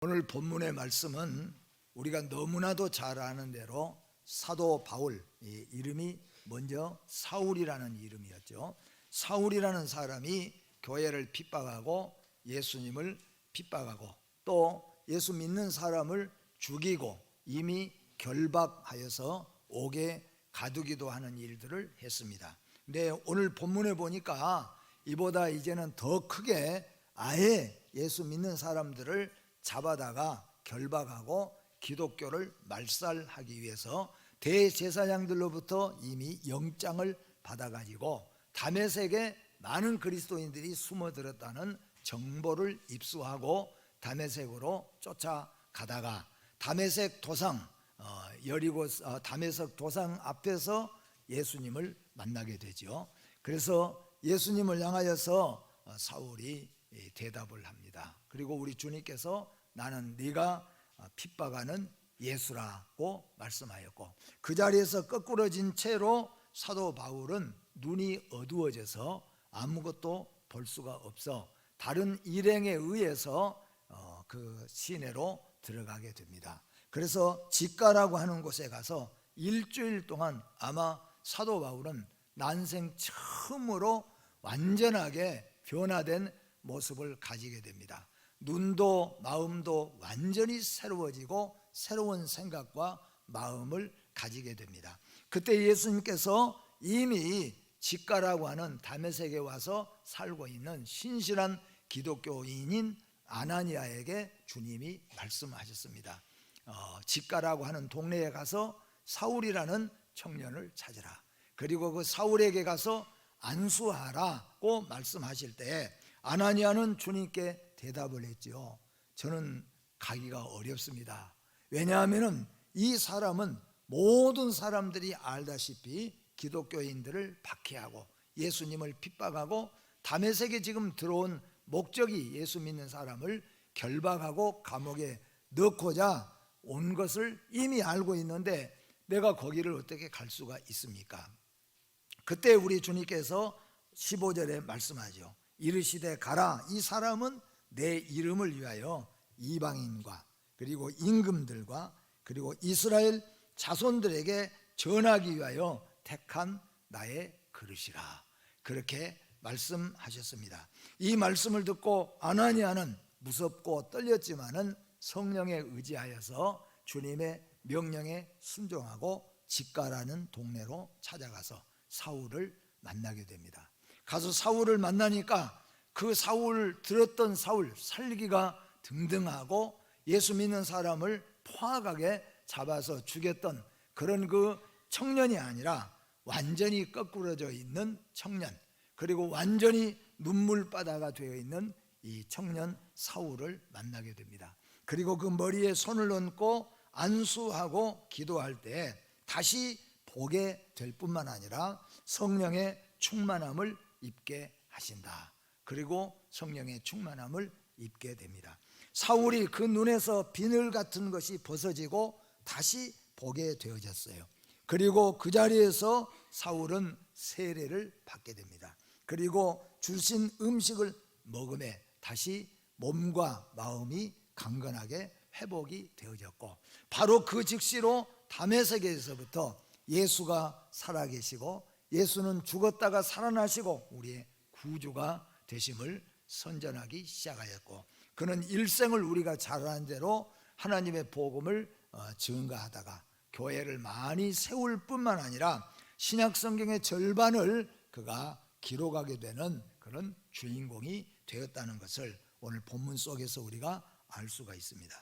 오늘 본문의 말씀은 우리가 너무나도 잘 아는 대로 사도 바울, 이름이 먼저 사울이라는 이름이었죠. 사울이라는 사람이 교회를 핍박하고 예수님을 핍박하고 또 예수 믿는 사람을 죽이고 이미 결박하여서 옥에 가두기도 하는 일들을 했습니다. 근데 오늘 본문에 보니까 이보다 이제는 더 크게 아예 예수 믿는 사람들을 잡아다가 결박하고 기독교를 말살하기 위해서 대제사장들로부터 이미 영장을 받아가지고 다메섹에 많은 그리스도인들이 숨어들었다는 정보를 입수하고 다메섹으로 쫓아가다가 다메섹 도상 다메섹 도상 앞에서 예수님을 만나게 되죠. 그래서 예수님을 향하여서 사울이 대답을 합니다. 그리고 우리 주님께서 나는 네가 핍박하는 예수라고 말씀하였고, 그 자리에서 거꾸러진 채로 사도 바울은 눈이 어두워져서 아무것도 볼 수가 없어 다른 일행에 의해서 그 시내로 들어가게 됩니다. 그래서 직가라고 하는 곳에 가서 일주일 동안 아마 사도 바울은 난생 처음으로 완전하게 변화된 모습을 가지게 됩니다. 눈도 마음도 완전히 새로워지고 새로운 생각과 마음을 가지게 됩니다. 그때 예수님께서 이미 직가라고 하는 다메섹에 와서 살고 있는 신실한 기독교인인 아나니아에게 주님이 말씀하셨습니다. 직가라고 하는 동네에 가서 사울이라는 청년을 찾으라. 그리고 그 사울에게 가서 안수하라고 말씀하실 때 아나니아는 주님께 대답을 했죠. 저는 가기가 어렵습니다. 왜냐하면 이 사람은 모든 사람들이 알다시피 기독교인들을 박해하고 예수님을 핍박하고 다메섹에 지금 들어온 목적이 예수 믿는 사람을 결박하고 감옥에 넣고자 온 것을 이미 알고 있는데 내가 거기를 어떻게 갈 수가 있습니까? 그때 우리 주님께서 15절에 말씀하죠. 이르시되 가라. 이 사람은 내 이름을 위하여 이방인과 그리고 임금들과 그리고 이스라엘 자손들에게 전하기 위하여 택한 나의 그릇이라. 그렇게 말씀하셨습니다. 이 말씀을 듣고 아나니아는 무섭고 떨렸지만은 성령에 의지하여서 주님의 명령에 순종하고 직가라는 동네로 찾아가서 사울을 만나게 됩니다. 가서 사울을 만나니까 그 사울 들었던 사울 살기가 등등하고 예수 믿는 사람을 포악하게 잡아서 죽였던 그런 그 청년이 아니라 완전히 거꾸러져 있는 청년, 그리고 완전히 눈물바다가 되어 있는 이 청년 사울을 만나게 됩니다. 그리고 그 머리에 손을 얹고 안수하고 기도할 때 다시 보게 될 뿐만 아니라 성령의 충만함을 입게 하신다. 그리고 성령의 충만함을 입게 됩니다. 사울이 그 눈에서 비늘 같은 것이 벗어지고 다시 보게 되어졌어요. 그리고 그 자리에서 사울은 세례를 받게 됩니다. 그리고 주신 음식을 먹음에 다시 몸과 마음이 강건하게 회복이 되어졌고, 바로 그 즉시로 다메섹에서부터 예수가 살아계시고 예수는 죽었다가 살아나시고 우리의 구주가 되심을 선전하기 시작하였고, 그는 일생을 우리가 잘 아는 대로 하나님의 복음을 증거하다가 교회를 많이 세울 뿐만 아니라 신약 성경의 절반을 그가 기록하게 되는 그런 주인공이 되었다는 것을 오늘 본문 속에서 우리가 알 수가 있습니다.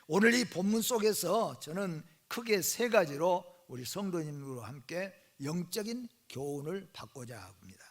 오늘 이 본문 속에서 저는 크게 세 가지로 우리 성도님들과 함께 영적인 교훈을 받고자 합니다.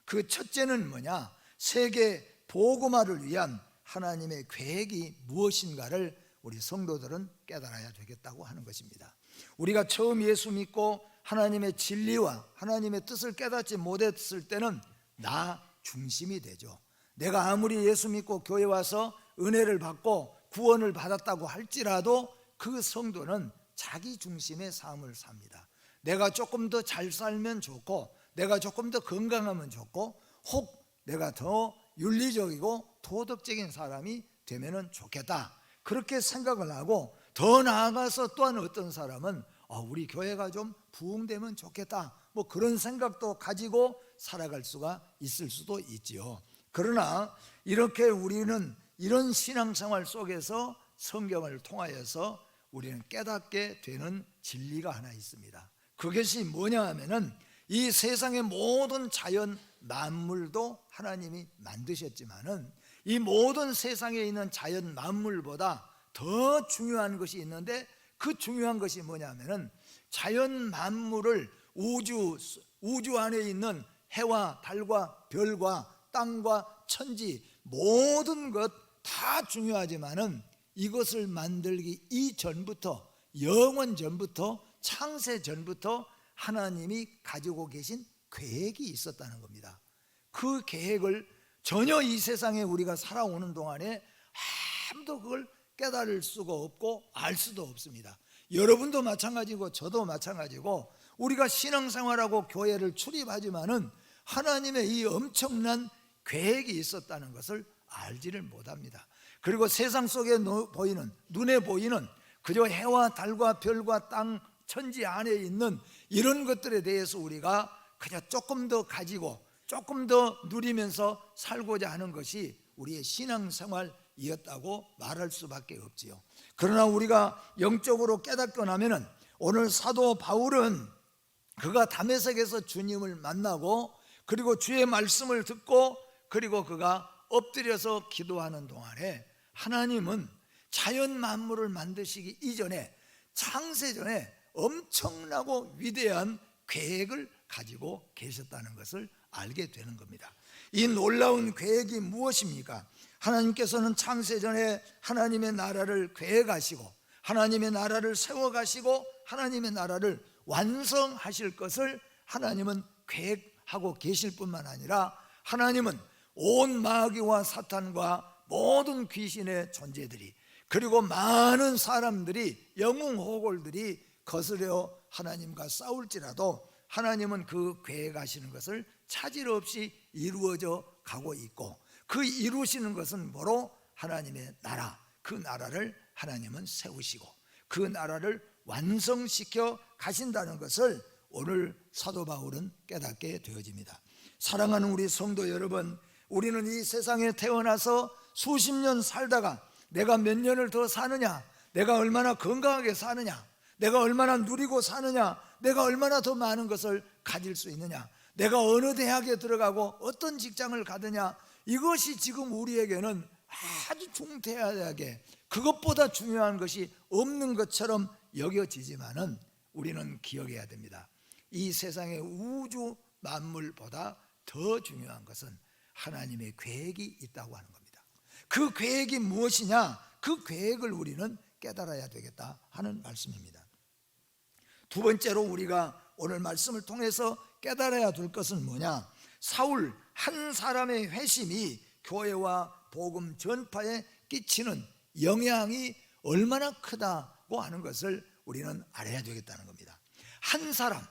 그 첫째는 뭐냐? 세계 복음화를 위한 하나님의 계획이 무엇인가를 우리 성도들은 깨달아야 되겠다고 하는 것입니다. 우리가 처음 예수 믿고 하나님의 진리와 하나님의 뜻을 깨닫지 못했을 때는 나 중심이 되죠. 내가 아무리 예수 믿고 교회 와서 은혜를 받고 구원을 받았다고 할지라도 그 성도는 자기 중심의 삶을 삽니다. 내가 조금 더 잘 살면 좋고 내가 조금 더 건강하면 좋고 혹 내가 더 윤리적이고 도덕적인 사람이 되면은 좋겠다, 그렇게 생각을 하고, 더 나아가서 또한 어떤 사람은 우리 교회가 좀 부흥되면 좋겠다, 뭐 그런 생각도 가지고 살아갈 수가 있을 수도 있지요. 그러나 이렇게 우리는 이런 신앙생활 속에서 성경을 통하여서 우리는 깨닫게 되는 진리가 하나 있습니다. 그것이 뭐냐 하면은, 이 세상의 모든 자연 만물도 하나님이 만드셨지만은 이 모든 세상에 있는 자연 만물보다 더 중요한 것이 있는데, 그 중요한 것이 뭐냐면은 자연 만물을 우주 안에 있는 해와 달과 별과 땅과 천지 모든 것 다 중요하지만은 이것을 만들기 이전부터, 영원 전부터, 창세 전부터 하나님이 가지고 계신 계획이 있었다는 겁니다. 그 계획을 전혀 이 세상에 우리가 살아오는 동안에 아무도 그걸 깨달을 수가 없고 알 수도 없습니다. 여러분도 마찬가지고 저도 마찬가지고, 우리가 신앙생활하고 교회를 출입하지만은 하나님의 이 엄청난 계획이 있었다는 것을 알지를 못합니다. 그리고 세상 속에 보이는, 눈에 보이는 그저 해와 달과 별과 땅 천지 안에 있는 이런 것들에 대해서 우리가 그냥 조금 더 가지고 조금 더 누리면서 살고자 하는 것이 우리의 신앙생활이었다고 말할 수밖에 없지요. 그러나 우리가 영적으로 깨닫고 나면은, 오늘 사도 바울은 그가 다메섹에서 주님을 만나고, 그리고 주의 말씀을 듣고, 그리고 그가 엎드려서 기도하는 동안에 하나님은 자연 만물을 만드시기 이전에, 창세전에 엄청나고 위대한 계획을 가지고 계셨다는 것을 알게 되는 겁니다. 이 놀라운 계획이 무엇입니까? 하나님께서는 창세전에 하나님의 나라를 계획하시고, 하나님의 나라를 세워가시고, 하나님의 나라를 완성하실 것을 하나님은 계획하고 계실 뿐만 아니라, 하나님은 온 마귀와 사탄과 모든 귀신의 존재들이, 그리고 많은 사람들이, 영웅호골들이 거스려 하나님과 싸울지라도 하나님은 그 계획하시는 것을 차질 없이 이루어져 가고 있고, 그 이루시는 것은 뭐로? 하나님의 나라, 그 나라를 하나님은 세우시고 그 나라를 완성시켜 가신다는 것을 오늘 사도 바울은 깨닫게 되어집니다. 사랑하는 우리 성도 여러분, 우리는 이 세상에 태어나서 수십 년 살다가 내가 몇 년을 더 사느냐, 내가 얼마나 건강하게 사느냐, 내가 얼마나 누리고 사느냐, 내가 얼마나 더 많은 것을 가질 수 있느냐, 내가 어느 대학에 들어가고 어떤 직장을 가느냐, 이것이 지금 우리에게는 아주 중대하게, 그것보다 중요한 것이 없는 것처럼 여겨지지만은 우리는 기억해야 됩니다. 이 세상의 우주 만물보다 더 중요한 것은 하나님의 계획이 있다고 하는 겁니다. 그 계획이 무엇이냐? 그 계획을 우리는 깨달아야 되겠다 하는 말씀입니다. 두 번째로 우리가 오늘 말씀을 통해서 깨달아야 될 것은 뭐냐? 사울 한 사람의 회심이 교회와 복음 전파에 끼치는 영향이 얼마나 크다고 하는 것을 우리는 알아야 되겠다는 겁니다. 한 사람,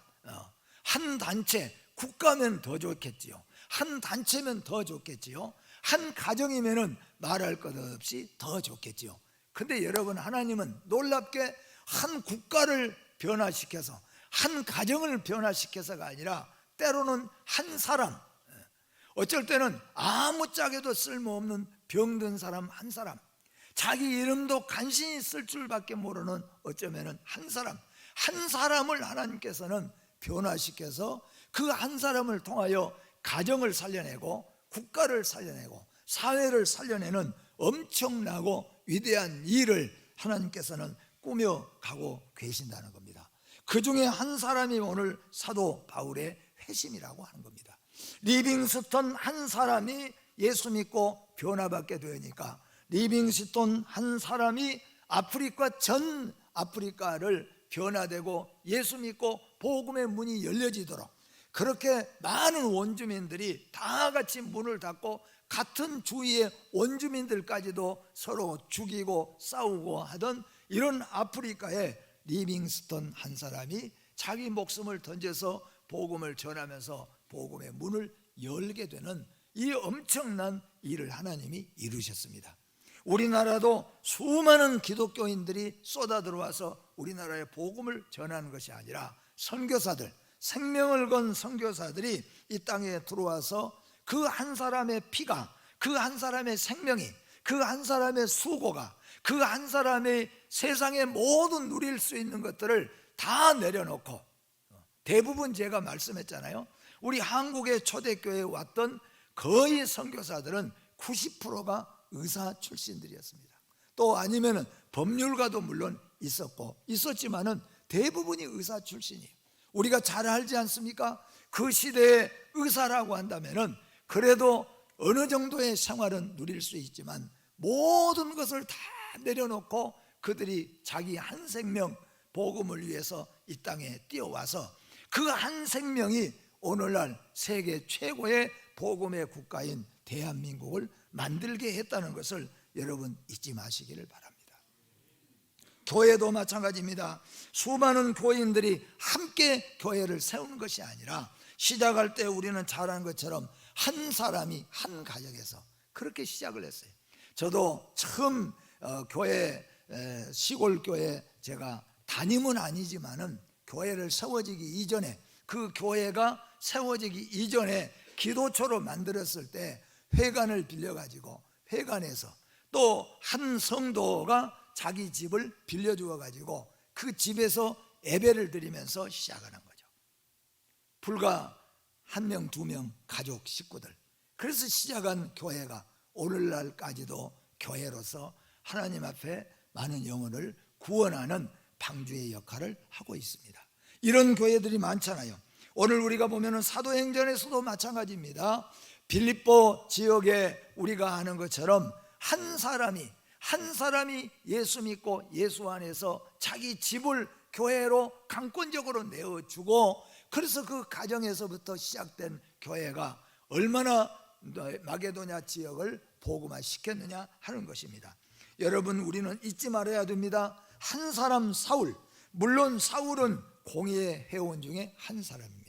한 단체, 국가면 더 좋겠지요. 한 단체면 더 좋겠지요. 한 가정이면 말할 것 없이 더 좋겠지요. 근데 여러분, 하나님은 놀랍게 한 국가를 변화시켜서, 한 가정을 변화시켜서가 아니라 때로는 한 사람, 어쩔 때는 아무짝에도 쓸모없는 병든 사람 한 사람, 자기 이름도 간신히 쓸 줄밖에 모르는 어쩌면은 한 사람, 한 사람을 하나님께서는 변화시켜서 그 한 사람을 통하여 가정을 살려내고 국가를 살려내고 사회를 살려내는 엄청나고 위대한 일을 하나님께서는 꾸며가고 계신다는 겁니다. 그 중에 한 사람이 오늘 사도 바울의 회심이라고 하는 겁니다. 리빙스턴 한 사람이 예수 믿고 변화받게 되니까, 리빙스턴 한 사람이 아프리카 전 아프리카를 변화되고 예수 믿고 복음의 문이 열려지도록, 그렇게 많은 원주민들이 다 같이 문을 닫고 같은 주위의 원주민들까지도 서로 죽이고 싸우고 하던 이런 아프리카에 리빙스턴 한 사람이 자기 목숨을 던져서 복음을 전하면서 복음의 문을 열게 되는 이 엄청난 일을 하나님이 이루셨습니다. 우리나라도 수많은 기독교인들이 쏟아 들어와서 우리나라에 복음을 전하는 것이 아니라 선교사들, 생명을 건 선교사들이 이 땅에 들어와서 그 한 사람의 피가, 그 한 사람의 생명이, 그 한 사람의 수고가, 그 한 사람의 세상의 모든 누릴 수 있는 것들을 다 내려놓고, 대부분 제가 말씀했잖아요. 우리 한국의 초대교회에 왔던 거의 선교사들은 90%가 의사 출신들이었습니다. 또 아니면은 법률가도 물론 있었지만은 대부분이 의사 출신이에요. 우리가 잘 알지 않습니까? 그 시대의 의사라고 한다면은 그래도 어느 정도의 생활은 누릴 수 있지만 모든 것을 다 내려놓고 그들이 자기 한 생명 복음을 위해서 이 땅에 뛰어와서 그 한 생명이 오늘날 세계 최고의 복음의 국가인 대한민국을 만들게 했다는 것을 여러분 잊지 마시기를 바랍니다. 교회도 마찬가지입니다. 수많은 교인들이 함께 교회를 세우는 것이 아니라 시작할 때 우리는 잘 아는 것처럼 한 사람이 한 가정에서 그렇게 시작을 했어요. 저도 처음 교회, 시골 교회 제가 담임은 아니지만은 교회를 세워지기 이전에, 그 교회가 세워지기 이전에 기도처로 만들었을 때 회관을 빌려가지고 회관에서 또 한 성도가 자기 집을 빌려주어 가지고 그 집에서 예배를 드리면서 시작하는 거죠. 불과 1명, 2명 가족 식구들. 그래서 시작한 교회가 오늘날까지도 교회로서 하나님 앞에 많은 영혼을 구원하는 방주의 역할을 하고 있습니다. 이런 교회들이 많잖아요. 오늘 우리가 보면은 사도행전에서도 마찬가지입니다. 빌립보 지역에 우리가 아는 것처럼 한 사람이 예수 믿고 예수 안에서 자기 집을 교회로 강권적으로 내어주고, 그래서 그 가정에서부터 시작된 교회가 얼마나 마게도냐 지역을 복음화 시켰느냐 하는 것입니다. 여러분, 우리는 잊지 말아야 됩니다. 한 사람 사울, 물론 사울은 공의의 회원 중에 한 사람입니다.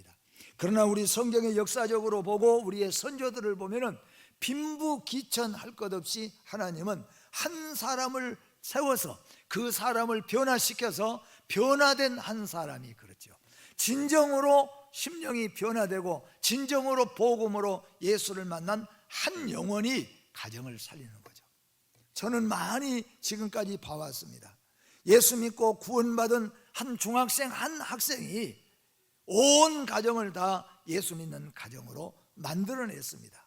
그러나 우리 성경의 역사적으로 보고 우리의 선조들을 보면은 빈부귀천할 것 없이 하나님은 한 사람을 세워서 그 사람을 변화시켜서 변화된 한 사람이, 그렇죠, 진정으로 심령이 변화되고 진정으로 복음으로 예수를 만난 한 영혼이 가정을 살리는 거죠. 저는 많이 지금까지 봐왔습니다. 예수 믿고 구원받은 한 중학생, 한 학생이 온 가정을 다 예수 믿는 가정으로 만들어냈습니다.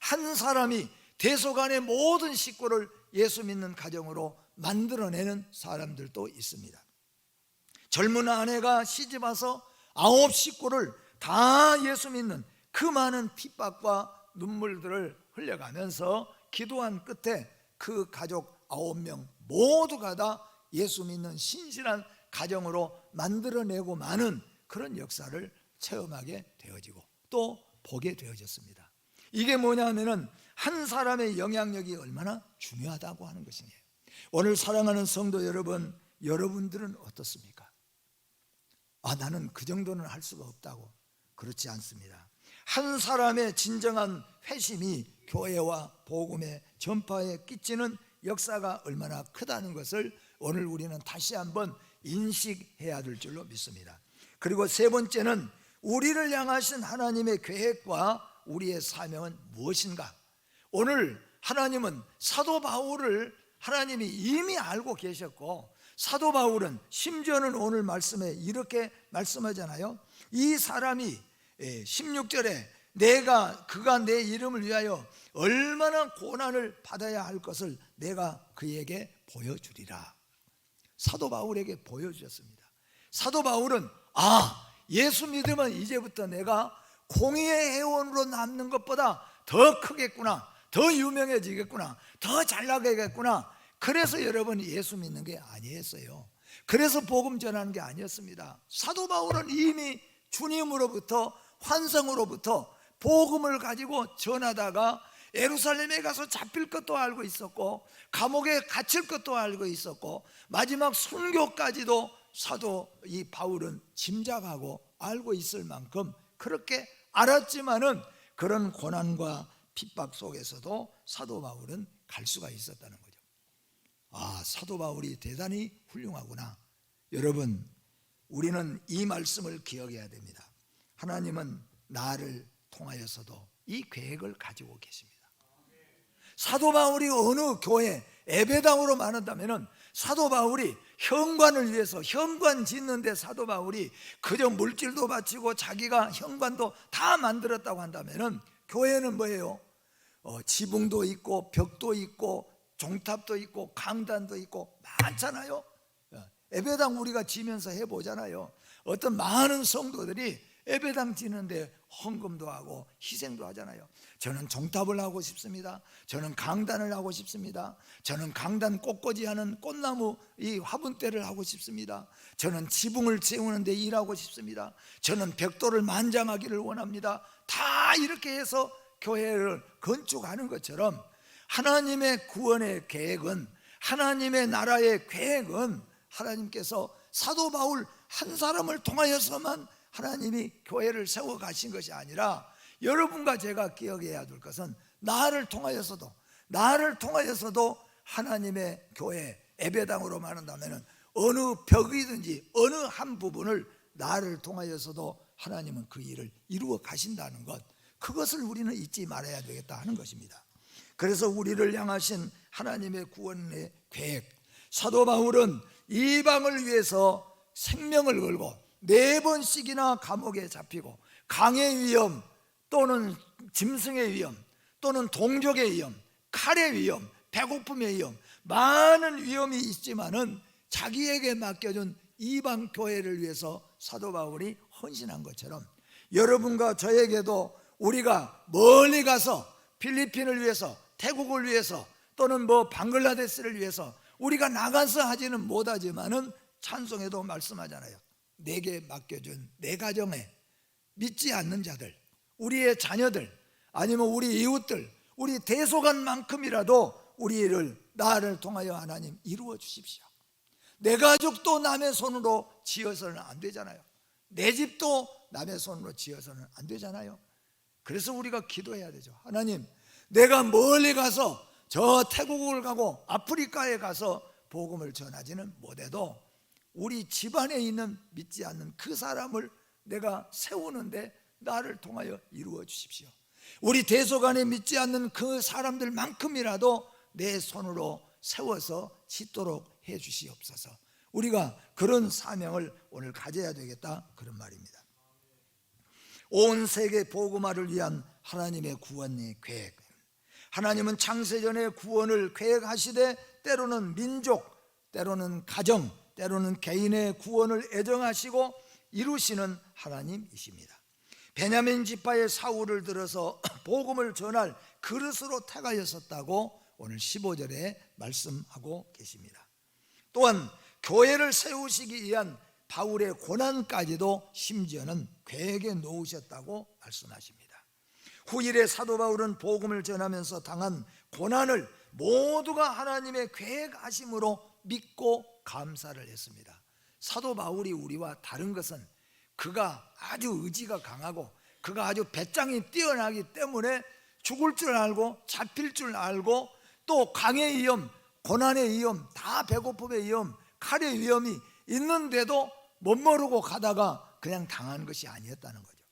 한 사람이 대소간의 모든 식구를 예수 믿는 가정으로 만들어내는 사람들도 있습니다. 젊은 아내가 시집와서 9 식구를 다 예수 믿는 그 많은 핍박과 눈물들을 흘려가면서 기도한 끝에 그 가족 9명 모두가 다 예수 믿는 신실한 가정으로 만들어내고 마는 그런 역사를 체험하게 되어지고 또 보게 되어졌습니다. 이게 뭐냐면은 한 사람의 영향력이 얼마나 중요하다고 하는 것이에요. 오늘 사랑하는 성도 여러분, 여러분들은 어떻습니까? 나는 그 정도는 할 수가 없다고. 그렇지 않습니다. 한 사람의 진정한 회심이 교회와 복음의 전파에 끼치는 역사가 얼마나 크다는 것을 오늘 우리는 다시 한번 인식해야 될 줄로 믿습니다. 그리고 세 번째는 우리를 향하신 하나님의 계획과 우리의 사명은 무엇인가? 오늘 하나님은 사도 바울을 하나님이 이미 알고 계셨고, 사도 바울은 심지어는 오늘 말씀에 이렇게 말씀하잖아요. 이 사람이 16절에 그가 내 이름을 위하여 얼마나 고난을 받아야 할 것을 내가 그에게 보여주리라. 사도 바울에게 보여주셨습니다. 사도 바울은 예수 믿으면 이제부터 내가 공의의 회원으로 남는 것보다 더 크겠구나, 더 유명해지겠구나, 더 잘나가겠구나. 그래서 여러분이 예수 믿는 게 아니었어요. 그래서 복음 전하는 게 아니었습니다. 사도 바울은 이미 주님으로부터, 환상으로부터 복음을 가지고 전하다가 예루살렘에 가서 잡힐 것도 알고 있었고, 감옥에 갇힐 것도 알고 있었고, 마지막 순교까지도 사도 이 바울은 짐작하고 알고 있을 만큼 그렇게 알았지만은 그런 고난과 핍박 속에서도 사도 바울은 갈 수가 있었다는 거죠. 사도 바울이 대단히 훌륭하구나. 여러분, 우리는 이 말씀을 기억해야 됩니다. 하나님은 나를 통하여서도 이 계획을 가지고 계십니다. 사도 바울이 어느 교회 에베당으로 말한다면 사도 바울이 현관을 위해서 현관 짓는데 사도 바울이 그저 물질도 바치고 자기가 현관도 다 만들었다고 한다면 교회는 뭐예요? 지붕도 있고 벽도 있고 종탑도 있고 강단도 있고 많잖아요. 에베당 우리가 지면서 해보잖아요. 어떤 많은 성도들이 에베당 지는데 헌금도 하고 희생도 하잖아요. 저는 종탑을 하고 싶습니다. 저는 강단을 하고 싶습니다. 저는 강단 꽃꽂이 하는 꽃나무 이 화분대를 하고 싶습니다. 저는 지붕을 채우는데 일하고 싶습니다. 저는 벽돌을 만장하기를 원합니다. 다 이렇게 해서 교회를 건축하는 것처럼 하나님의 구원의 계획은, 하나님의 나라의 계획은 하나님께서 사도 바울 한 사람을 통하여서만 하나님이 교회를 세워 가신 것이 아니라 여러분과 제가 기억해야 될 것은 나를 통하여서도 하나님의 교회 에베당으로 말한다면 어느 벽이든지 어느 한 부분을 나를 통하여서도 하나님은 그 일을 이루어 가신다는 것, 그것을 우리는 잊지 말아야 되겠다 하는 것입니다. 그래서 우리를 향하신 하나님의 구원의 계획, 사도 바울은 이방을 위해서 생명을 걸고 4번씩이나 감옥에 잡히고 강의 위험 또는 짐승의 위험 또는 동족의 위험, 칼의 위험, 배고픔의 위험, 많은 위험이 있지만은 자기에게 맡겨준 이방 교회를 위해서 사도 바울이 헌신한 것처럼 여러분과 저에게도 우리가 멀리 가서 필리핀을 위해서, 태국을 위해서 또는 방글라데시를 위해서 우리가 나가서 하지는 못하지만은 찬송에도 말씀하잖아요. 내게 맡겨준 내 가정에 믿지 않는 자들, 우리의 자녀들, 아니면 우리 이웃들, 우리 대소간만큼이라도 나를 통하여 하나님 이루어 주십시오. 내 가족도 남의 손으로 지어서는 안 되잖아요. 내 집도 남의 손으로 지어서는 안 되잖아요. 그래서 우리가 기도해야 되죠. 하나님, 내가 멀리 가서 저 태국을 가고 아프리카에 가서 복음을 전하지는 못해도 우리 집안에 있는 믿지 않는 그 사람을 내가 세우는데 나를 통하여 이루어 주십시오. 우리 대소간에 믿지 않는 그 사람들만큼이라도 내 손으로 세워서 짓도록 해 주시옵소서. 우리가 그런 사명을 오늘 가져야 되겠다, 그런 말입니다. 온 세계 복음화를 위한 하나님의 구원의 계획, 하나님은 창세전에 구원을 계획하시되 때로는 민족, 때로는 가정, 때로는 개인의 구원을 애정하시고 이루시는 하나님이십니다. 베냐민 지파의 사울을 들어서 복음을 전할 그릇으로 택하였었다고 오늘 15절에 말씀하고 계십니다. 또한 교회를 세우시기 위한 바울의 고난까지도 심지어는 계획에 놓으셨다고 말씀하십니다. 후일에 사도 바울은 복음을 전하면서 당한 고난을 모두가 하나님의 계획하심으로 믿고 감사를 했습니다. 사도 바울이 우리와 다른 것은 그가 아주 의지가 강하고 그가 아주 배짱이 뛰어나기 때문에 죽을 줄 알고 잡힐 줄 알고 또 강의 위험, 고난의 위험, 다 배고픔의 위험, 칼의 위험이 있는데도 못 모르고 가다가 그냥 당한 것이 아니었다는 거죠.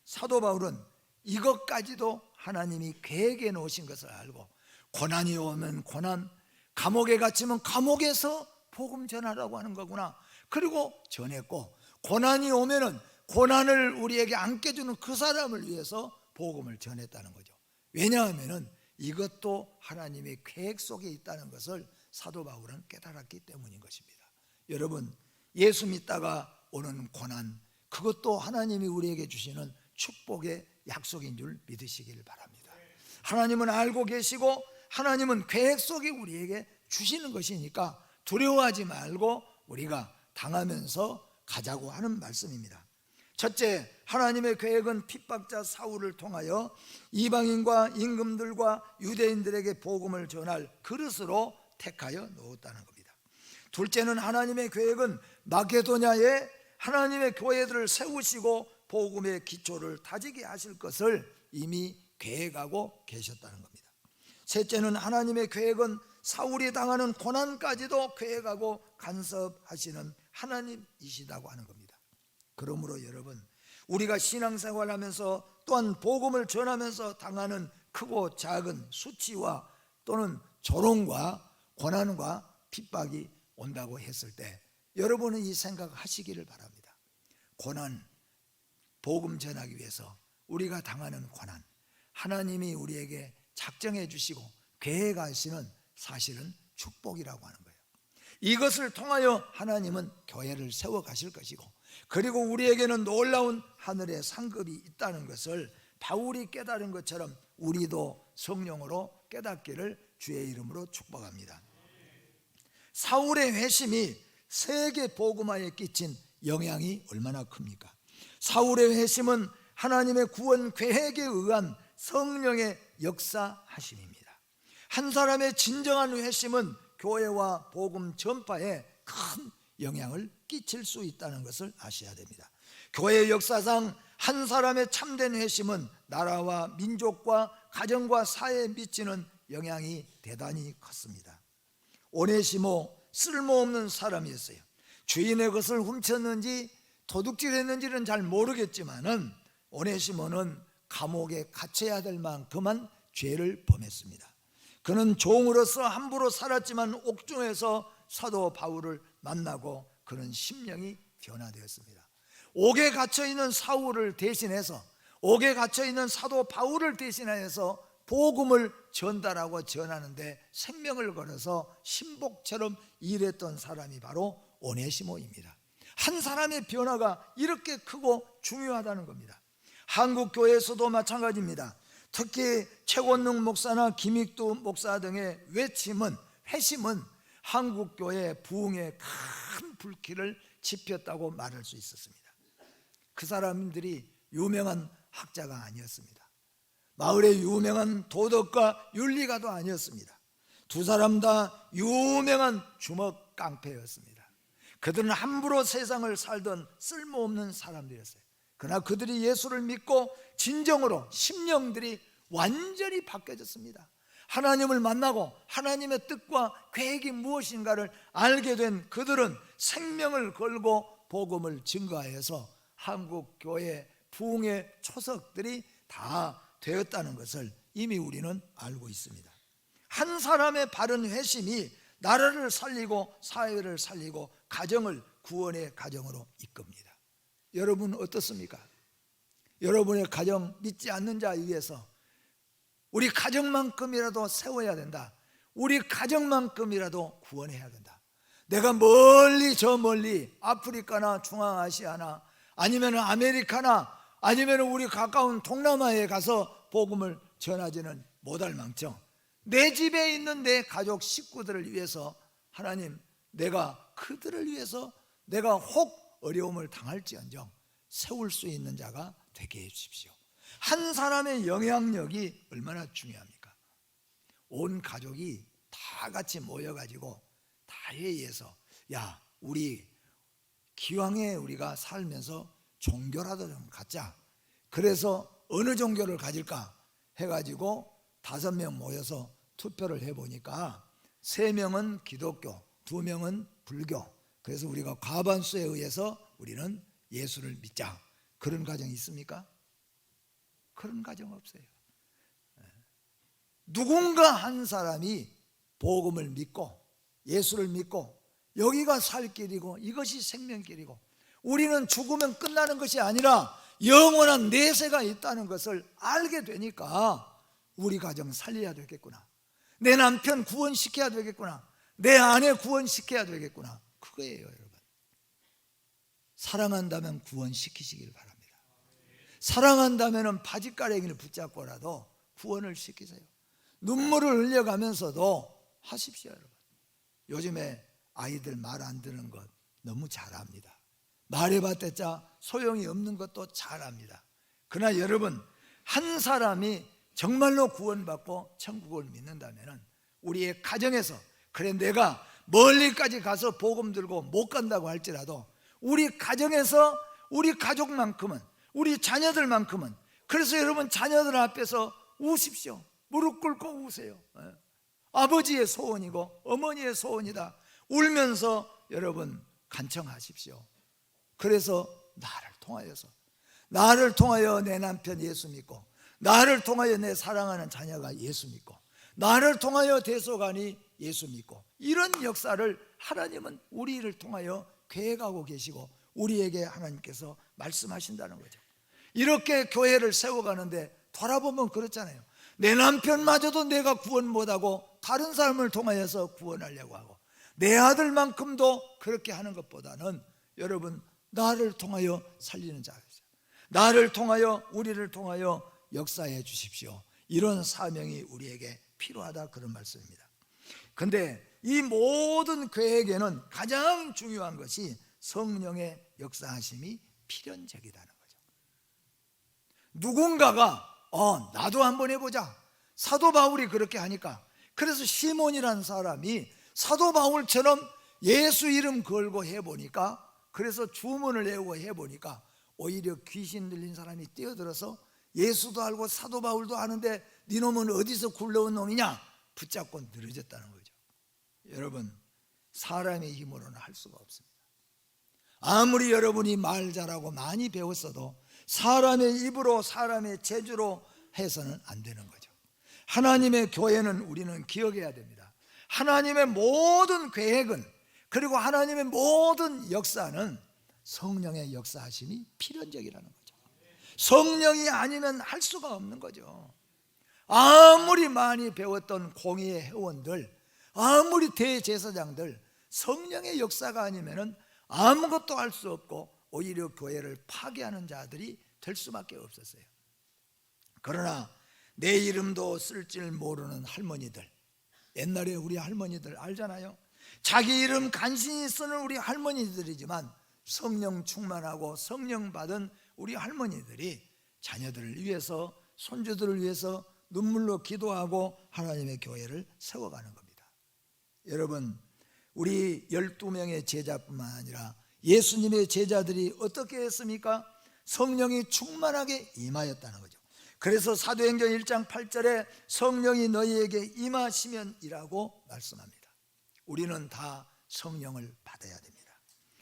사도 바울은 이것까지도 하나님이 계획해 놓으신 것을 알고 고난이 오면 고난, 감옥에 갇히면 감옥에서 복음 전하라고 하는 거구나, 그리고 전했고, 고난이 오면은 고난을 우리에게 안겨주는 그 사람을 위해서 복음을 전했다는 거죠. 왜냐하면은 이것도 하나님의 계획 속에 있다는 것을 사도 바울은 깨달았기 때문인 것입니다. 여러분, 예수 믿다가 오는 고난, 그것도 하나님이 우리에게 주시는 축복의 약속인 줄 믿으시길 바랍니다. 하나님은 알고 계시고 하나님은 계획 속에 우리에게 주시는 것이니까 두려워하지 말고 우리가 당하면서 가자고 하는 말씀입니다. 첫째, 하나님의 계획은 핍박자 사울을 통하여 이방인과 임금들과 유대인들에게 복음을 전할 그릇으로 택하여 놓았다는 겁니다. 둘째는 하나님의 계획은 마게도냐에 하나님의 교회들을 세우시고 복음의 기초를 다지게 하실 것을 이미 계획하고 계셨다는 겁니다. 셋째는 하나님의 계획은 사울이 당하는 고난까지도 계획하고 간섭하시는 하나님이시다고 하는 겁니다. 그러므로 여러분, 우리가 신앙생활하면서 또한 복음을 전하면서 당하는 크고 작은 수치와 또는 조롱과 고난과 핍박이 온다고 했을 때 여러분은 이 생각하시기를 바랍니다. 고난, 복음 전하기 위해서 우리가 당하는 고난, 하나님이 우리에게 작정해 주시고 계획하시는 사실은 축복이라고 하는 거예요. 이것을 통하여 하나님은 교회를 세워 가실 것이고, 그리고 우리에게는 놀라운 하늘의 상급이 있다는 것을 바울이 깨달은 것처럼 우리도 성령으로 깨닫기를 주의 이름으로 축복합니다. 사울의 회심이 세계 복음화에 끼친 영향이 얼마나 큽니까? 사울의 회심은 하나님의 구원 계획에 의한 성령의 역사하심입니다. 한 사람의 진정한 회심은 교회와 복음 전파에 큰 영향을 끼칠 수 있다는 것을 아셔야 됩니다. 교회 역사상 한 사람의 참된 회심은 나라와 민족과 가정과 사회에 미치는 영향이 대단히 컸습니다. 오네시모 쓸모없는 사람이었어요. 주인의 것을 훔쳤는지 도둑질했는지는 잘 모르겠지만은 오네시모는 감옥에 갇혀야 될 만큼만 죄를 범했습니다. 그는 종으로서 함부로 살았지만 옥중에서 사도 바울을 만나고 그는 심령이 변화되었습니다. 옥에 갇혀있는 사울을 대신해서, 옥에 갇혀있는 사도 바울을 대신해서 복음을 전달하고 전하는데 생명을 걸어서 신복처럼 일했던 사람이 바로 오네시모입니다. 한 사람의 변화가 이렇게 크고 중요하다는 겁니다. 한국 교회에서도 마찬가지입니다. 특히 최권능 목사나 김익두 목사 등의 회심은 한국 교회 부흥에 큰 불길을 지폈다고 말할 수 있었습니다. 그 사람들이 유명한 학자가 아니었습니다. 마을의 유명한 도덕가 윤리가도 아니었습니다. 두 사람 다 유명한 주먹 깡패였습니다. 그들은 함부로 세상을 살던 쓸모없는 사람들이었어요. 그러나 그들이 예수를 믿고 진정으로 심령들이 완전히 바뀌어졌습니다. 하나님을 만나고 하나님의 뜻과 계획이 무엇인가를 알게 된 그들은 생명을 걸고 복음을 증거하여서 한국 교회 부흥의 초석들이 다 되었다는 것을 이미 우리는 알고 있습니다. 한 사람의 바른 회심이 나라를 살리고 사회를 살리고 가정을 구원의 가정으로 이끕니다. 여러분 어떻습니까? 여러분의 가정 믿지 않는 자 위해서 우리 가정만큼이라도 세워야 된다. 우리 가정만큼이라도 구원해야 된다. 내가 멀리 저 멀리 아프리카나 중앙아시아나 아니면 아메리카나 아니면 우리 가까운 동남아에 가서 복음을 전하지는 못할 망정 내 집에 있는 내 가족 식구들을 위해서 하나님, 내가 그들을 위해서 내가 혹 어려움을 당할지언정 세울 수 있는 자가 되게 해주십시오. 한 사람의 영향력이 얼마나 중요합니까? 온 가족이 다 같이 모여가지고 다 회의해서 야, 우리 기왕에 우리가 살면서 종교라도 좀 갖자. 그래서 어느 종교를 가질까 해가지고 5명 모여서 투표를 해보니까 3명은 기독교, 2명은 불교. 그래서 우리가 과반수에 의해서 우리는 예수를 믿자. 그런 가정이 있습니까? 그런 가정 없어요. 누군가 한 사람이 복음을 믿고 예수를 믿고 여기가 살 길이고 이것이 생명길이고 우리는 죽으면 끝나는 것이 아니라 영원한 내세가 있다는 것을 알게 되니까 우리 가정 살려야 되겠구나. 내 남편 구원시켜야 되겠구나. 내 아내 구원시켜야 되겠구나. 그거예요, 여러분. 사랑한다면 구원시키시길 바랍니다. 사랑한다면 바짓가랭이를 붙잡고라도 구원을 시키세요. 눈물을 흘려가면서도 하십시오, 여러분. 요즘에 아이들 말 안 듣는 것 너무 잘합니다. 말해봤자 소용이 없는 것도 잘합니다. 그러나 여러분, 한 사람이 정말로 구원받고 천국을 믿는다면 우리의 가정에서, 그래 내가 멀리까지 가서 복음 들고 못 간다고 할지라도 우리 가정에서 우리 가족만큼은, 우리 자녀들만큼은, 그래서 여러분 자녀들 앞에서 우십시오. 무릎 꿇고 우세요. 아버지의 소원이고 어머니의 소원이다. 울면서 여러분 간청하십시오. 그래서 나를 통하여 내 남편 예수 믿고, 나를 통하여 내 사랑하는 자녀가 예수 믿고, 나를 통하여 대소간이 예수 믿고, 이런 역사를 하나님은 우리를 통하여 계획하고 계시고 우리에게 하나님께서 말씀하신다는 거죠. 이렇게 교회를 세워가는데 돌아보면 그렇잖아요. 내 남편마저도 내가 구원 못하고 다른 사람을 통하여서 구원하려고 하고, 내 아들만큼도 그렇게 하는 것보다는 여러분 나를 통하여 살리는 자죠. 나를 통하여, 우리를 통하여 역사해 주십시오. 이런 사명이 우리에게 필요하다, 그런 말씀입니다. 근데 이 모든 계획에는 가장 중요한 것이 성령의 역사하심이 필연적이라는 거죠. 누군가가 나도 한번 해보자. 사도 바울이 그렇게 하니까, 그래서 시몬이라는 사람이 사도 바울처럼 예수 이름 걸고 해보니까, 그래서 주문을 외우고 해보니까 오히려 귀신 들린 사람이 뛰어들어서 예수도 알고 사도 바울도 아는데 네 놈은 어디서 굴러온 놈이냐 붙잡고 늘어졌다는 거죠. 여러분, 사람의 힘으로는 할 수가 없습니다. 아무리 여러분이 말 잘하고 많이 배웠어도 사람의 입으로, 사람의 재주로 해서는 안 되는 거죠. 하나님의 교회는 우리는 기억해야 됩니다. 하나님의 모든 계획은, 그리고 하나님의 모든 역사는 성령의 역사하심이 필연적이라는 거죠. 성령이 아니면 할 수가 없는 거죠. 아무리 많이 배웠던 공의의 회원들, 아무리 대제사장들, 성령의 역사가 아니면 아무것도 할 수 없고 오히려 교회를 파괴하는 자들이 될 수밖에 없었어요. 그러나 내 이름도 쓸 줄 모르는 할머니들, 옛날에 우리 할머니들 알잖아요. 자기 이름 간신히 쓰는 우리 할머니들이지만 성령 충만하고 성령 받은 우리 할머니들이 자녀들을 위해서, 손주들을 위해서 눈물로 기도하고 하나님의 교회를 세워가는 겁니다. 여러분, 우리 12명의 제자뿐만 아니라 예수님의 제자들이 어떻게 했습니까? 성령이 충만하게 임하였다는 거죠. 그래서 사도행전 1장 8절에 성령이 너희에게 임하시면이라고 말씀합니다. 우리는 다 성령을 받아야 됩니다.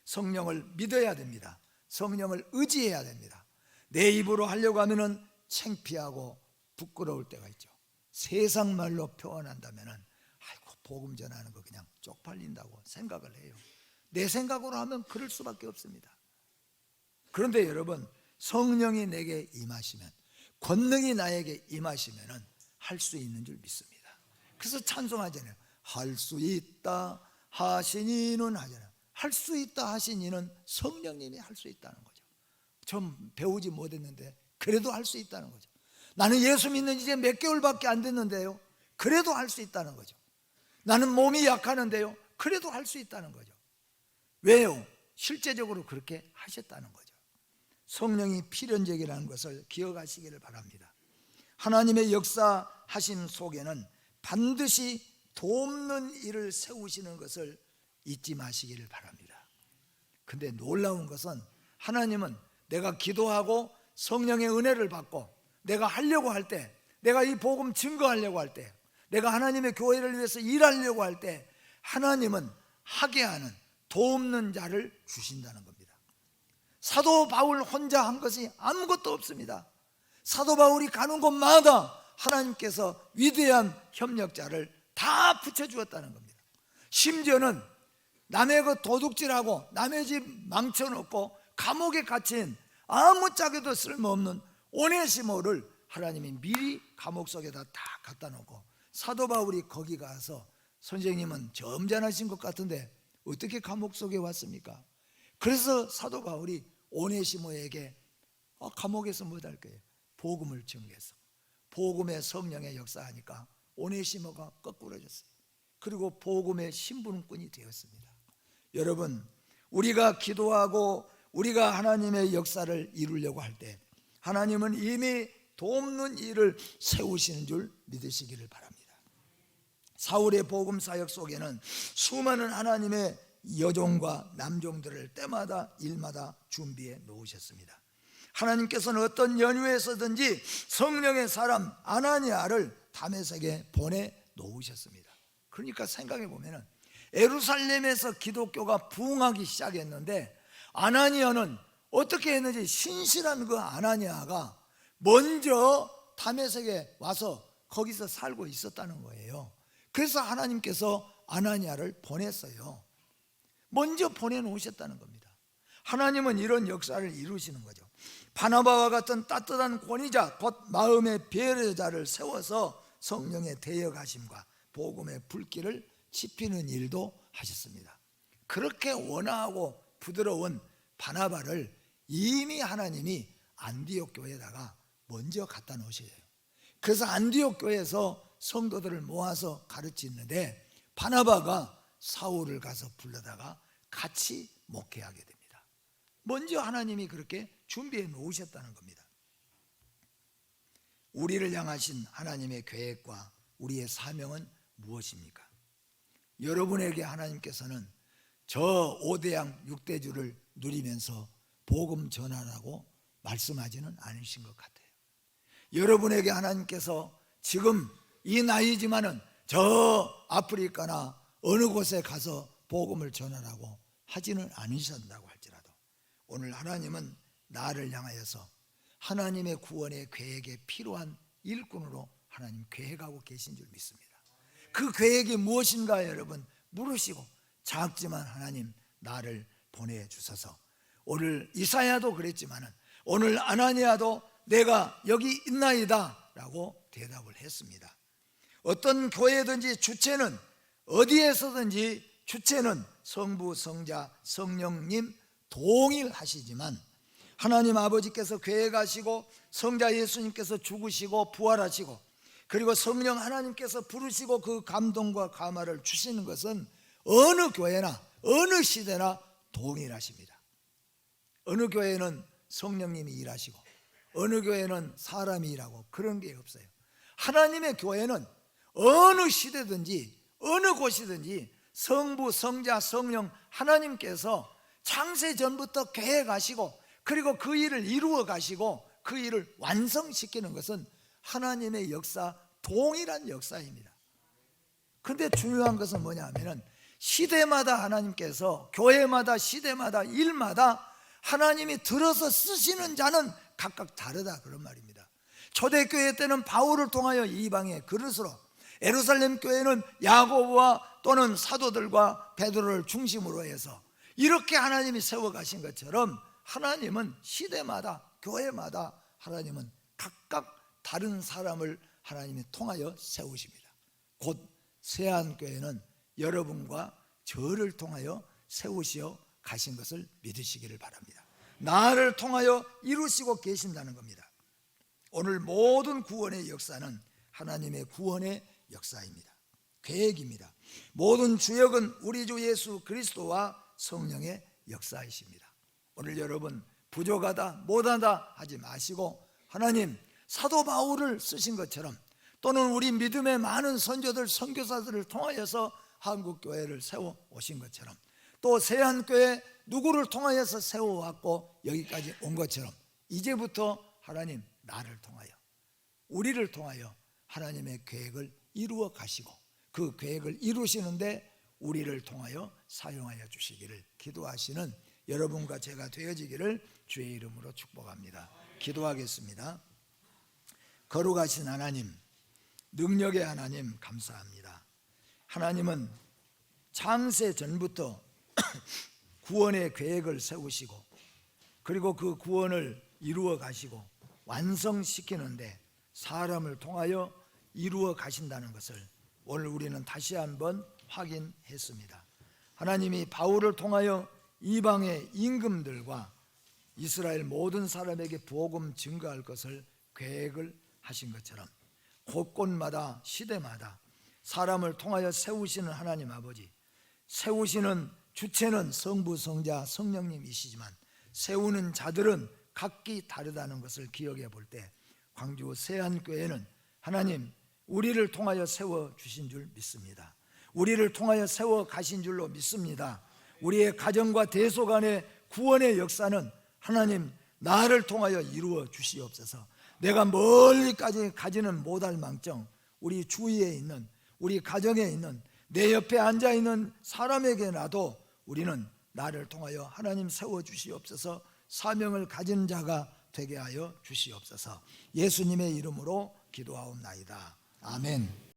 성령을 믿어야 됩니다. 성령을 의지해야 됩니다. 내 입으로 하려고 하면은 창피하고 부끄러울 때가 있죠. 세상 말로 표현한다면은 아이고 복음 전하는 거 그냥 쪽팔린다고 생각을 해요. 내 생각으로 하면 그럴 수밖에 없습니다. 그런데 여러분, 성령이 내게 임하시면, 권능이 나에게 임하시면은 할 수 있는 줄 믿습니다. 그래서 찬송하잖아요. 할 수 있다 하시니는 하잖아요. 할 수 있다 하시니는 성령님이 할 수 있다는 거죠. 좀 배우지 못했는데 그래도 할 수 있다는 거죠. 나는 예수 믿는 지 이제 몇 개월밖에 안 됐는데요, 그래도 할 수 있다는 거죠. 나는 몸이 약하는데요, 그래도 할 수 있다는 거죠. 왜요? 실제적으로 그렇게 하셨다는 거죠. 성령이 필연적이라는 것을 기억하시기를 바랍니다. 하나님의 역사하심 속에는 반드시 돕는 일을 세우시는 것을 잊지 마시기를 바랍니다. 근데 놀라운 것은 하나님은 내가 기도하고 성령의 은혜를 받고 내가 하려고 할 때, 내가 이 복음 증거하려고 할 때, 내가 하나님의 교회를 위해서 일하려고 할 때 하나님은 하게 하는, 돕는 자를 주신다는 겁니다. 사도 바울 혼자 한 것이 아무것도 없습니다. 사도 바울이 가는 곳마다 하나님께서 위대한 협력자를 다 붙여주었다는 겁니다. 심지어는 남의 그 도둑질하고 남의 집 망쳐놓고 감옥에 갇힌 아무짝에도 쓸모없는 오네시모를 하나님이 미리 감옥 속에다 다 갖다 놓고, 사도 바울이 거기 가서 선생님은 점잖으신 것 같은데 어떻게 감옥 속에 왔습니까? 그래서 사도 바울이 오네시모에게 감옥에서 뭐 할 거예요? 복음을 증거해서 복음의 성령의 역사하니까 오네시모가 거꾸러졌어요. 그리고 복음의 신분꾼이 되었습니다. 여러분, 우리가 기도하고 우리가 하나님의 역사를 이루려고 할 때 하나님은 이미 돕는 일을 세우시는 줄 믿으시기를 바랍니다. 사울의 복음 사역 속에는 수많은 하나님의 여종과 남종들을 때마다 일마다 준비해 놓으셨습니다. 하나님께서는 어떤 연유에서든지 성령의 사람 아나니아를 다메섹에 보내 놓으셨습니다. 그러니까 생각해 보면은 예루살렘에서 기독교가 부흥하기 시작했는데 아나니아는 어떻게 했는지, 신실한 그 아나니아가 먼저 다메섹에 와서 거기서 살고 있었다는 거예요. 그래서 하나님께서 아나니아를 보냈어요. 먼저 보내놓으셨다는 겁니다. 하나님은 이런 역사를 이루시는 거죠. 바나바와 같은 따뜻한 권위자, 곧 마음의 배려자를 세워서 성령의 대역하심과 복음의 불길을 지피는 일도 하셨습니다. 그렇게 원하고 부드러운 바나바를 이미 하나님이 안디옥 교회에다가 먼저 갖다 놓으셔요. 그래서 안디옥 교회에서 성도들을 모아서 가르치는데 바나바가 사울을 가서 불러다가 같이 목회하게 됩니다. 먼저 하나님이 그렇게 준비해 놓으셨다는 겁니다. 우리를 향하신 하나님의 계획과 우리의 사명은 무엇입니까? 여러분에게 하나님께서는 저 5대양 6대주를 누리면서 복음 전하라고 말씀하지는 않으신 것 같아요. 여러분에게 하나님께서 지금 이 나이지만은 저 아프리카나 어느 곳에 가서 복음을 전하라고 하지는 않으신다고 할지라도 오늘 하나님은 나를 향하여서 하나님의 구원의 계획에 필요한 일꾼으로 하나님 계획하고 계신 줄 믿습니다. 그 계획이 무엇인가 여러분 물으시고, 작지만 하나님 나를 보내주소서. 오늘 이사야도 그랬지만은 오늘 아나니아도 내가 여기 있나이다 라고 대답을 했습니다. 어떤 교회든지 주체는 어디에서든지 주체는 성부, 성자, 성령님 동일하시지만 하나님 아버지께서 계획하시고 성자 예수님께서 죽으시고 부활하시고 그리고 성령 하나님께서 부르시고 그 감동과 감화를 주시는 것은 어느 교회나 어느 시대나 동일하십니다. 어느 교회는 성령님이 일하시고 어느 교회는 사람이 일하고 그런 게 없어요. 하나님의 교회는 어느 시대든지 어느 곳이든지 성부, 성자, 성령 하나님께서 창세 전부터 계획하시고 그리고 그 일을 이루어 가시고 그 일을 완성시키는 것은 하나님의 역사, 동일한 역사입니다. 그런데 중요한 것은 뭐냐면은 시대마다 하나님께서 교회마다 시대마다 일마다 하나님이 들어서 쓰시는 자는 각각 다르다 그런 말입니다. 초대교회 때는 바울을 통하여 이방의 그릇으로, 예루살렘 교회는 야고보와 또는 사도들과 베드로를 중심으로 해서 이렇게 하나님이 세워가신 것처럼 하나님은 시대마다 교회마다 하나님은 각각 다른 사람을 하나님이 통하여 세우십니다. 곧 세안교회는 여러분과 저를 통하여 세우시어 가신 것을 믿으시기를 바랍니다. 나를 통하여 이루시고 계신다는 겁니다. 오늘 모든 구원의 역사는 하나님의 구원의 역사입니다. 계획입니다. 모든 주역은 우리 주 예수 그리스도와 성령의 역사이십니다. 오늘 여러분 부족하다 못하다 하지 마시고 하나님 사도 바울을 쓰신 것처럼 또는 우리 믿음의 많은 선조들 선교사들을 통하여서 한국교회를 세워 오신 것처럼 또 세안교회 누구를 통하여서 세워왔고 여기까지 온 것처럼 이제부터 하나님 나를 통하여 우리를 통하여 하나님의 계획을 이루어 가시고 그 계획을 이루시는데 우리를 통하여 사용하여 주시기를 기도하시는 여러분과 제가 되어지기를 주의 이름으로 축복합니다. 기도하겠습니다. 거룩하신 하나님, 능력의 하나님 감사합니다. 하나님은 창세 전부터 구원의 계획을 세우시고 그리고 그 구원을 이루어 가시고 완성시키는데 사람을 통하여 이루어 가신다는 것을 오늘 우리는 다시 한번 확인했습니다. 하나님이 바울을 통하여 이방의 임금들과 이스라엘 모든 사람에게 복음 증거할 것을 계획을 하신 것처럼 곳곳마다 시대마다 사람을 통하여 세우시는 하나님 아버지, 세우시는 주체는 성부, 성자, 성령님이시지만 세우는 자들은 각기 다르다는 것을 기억해 볼 때 광주 세안교회는 하나님 우리를 통하여 세워주신 줄 믿습니다. 우리를 통하여 세워 가신 줄로 믿습니다. 우리의 가정과 대속안의 구원의 역사는 하나님 나를 통하여 이루어 주시옵소서. 내가 멀리까지 가지는 못할 망정 우리 주위에 있는 우리 가정에 있는 내 옆에 앉아 있는 사람에게라도 우리는 나를 통하여 하나님 세워 주시옵소서, 사명을 가진 자가 되게 하여 주시옵소서. 예수님의 이름으로 기도하옵나이다. 아멘.